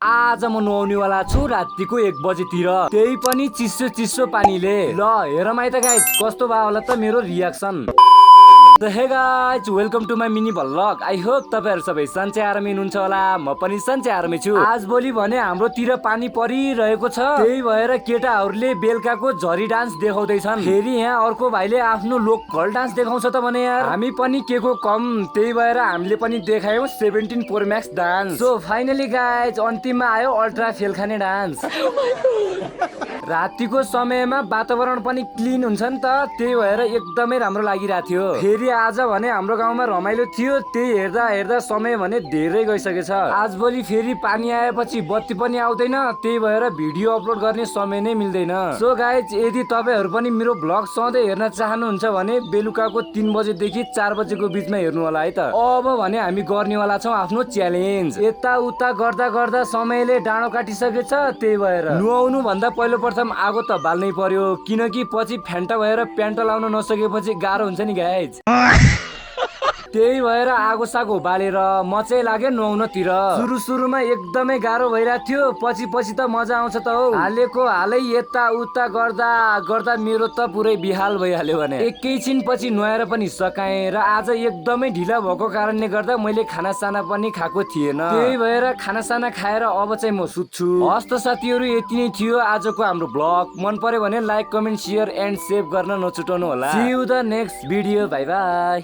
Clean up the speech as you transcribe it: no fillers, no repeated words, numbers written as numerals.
आज म नुहाउनेवाला छु रातिको 1 बजेतिर, त्यही पनि चिसो चिसो पानीले। ल हेर माइ त गाइज कस्तो भयो होला त मेरो reaction. Hey guys welcome to my mini vlog. I hope तपाईहरु सबै सन्चै आरामै हुनुहुन्छ होला। म पनि सन्चै आरामै छु। आज भोलि भने हाम्रोतिर पानी परिरहेको छ, त्यही भएर केटाहरूले बेलुकाको झरी डान्स देखाउँदैछन्। फेरि यहाँ अर्को भाइले आफ्नो लोकल डान्स देखाउँछ त भने यार, हामी पनि के को कम, त्यही भएर हामीले पनि देखायौं 17 Pro Max dance. So finally guys अन्तिममा आयो अल्ट्रा फेल खाने डान्स। रातिको समयमा वातावरण पनि क्लिन हुन्छ नि त, त्यही भएर एकदमै राम्रो लागिरहेको थियो। फेरि आज भने हाम्रो गाउँमा रमाइलो थियो, त्यही हेर्दा हेर्दा समय भने धेरै गइसकेछ। आज भोलि फेरि पानी आएपछि बत्ती पनि आउँदैन, त्यही भएर भिडियो अपलोड गर्ने समय नै मिल्दैन। सो गाइज यदि तपाईहरु पनि मेरो भ्लग सधैँ हेर्न चाहनुहुन्छ भने बेलुकाको 3 बजेदेखि 4 बजेको बिचमा हेर्नु होला है त। अब भने हामी गर्नेवाला छौँ आफ्नो च्यालेन्ज। यता उता गर्दा गर्दा समयले डाँडो काटिसकेछ, त्यही भएर नुहाउनु भन्दा पहिलो प्रथम आगो त बाल्नै पर्यो, किनकि पछि फ्यान्टा भएर प्यान्ट लाउन नसकेपछि गाह्रो हुन्छ नि गाइज। त्यही भएर आगो सागो बालेर म चाहिँ लाग्यो नुहाउनतिर। सुरु सुरुमा एकदमै गाह्रो भइरहेको थियो, पछि पछि त मजा आउँछ त हौ। हालेको हालै यता उता गर्दा गर्दा मेरो त पुरै बिहाल भइहाल्यो भने। एकैछिन पछि नुहाएर पनि सकाएँ र आज एकदमै ढिला भएको कारणले गर्दा मैले खाना साना पनि खाएको थिएन, त्यही भएर खाना साना खाएर अब चाहिँ म सुत्छु। हस्त साथीहरु यति नै थियो आजको हाम्रो ब्लग। मन पर्यो भने like comment share and save गर्न नछुटाउनु होला। See you the next video, bye by.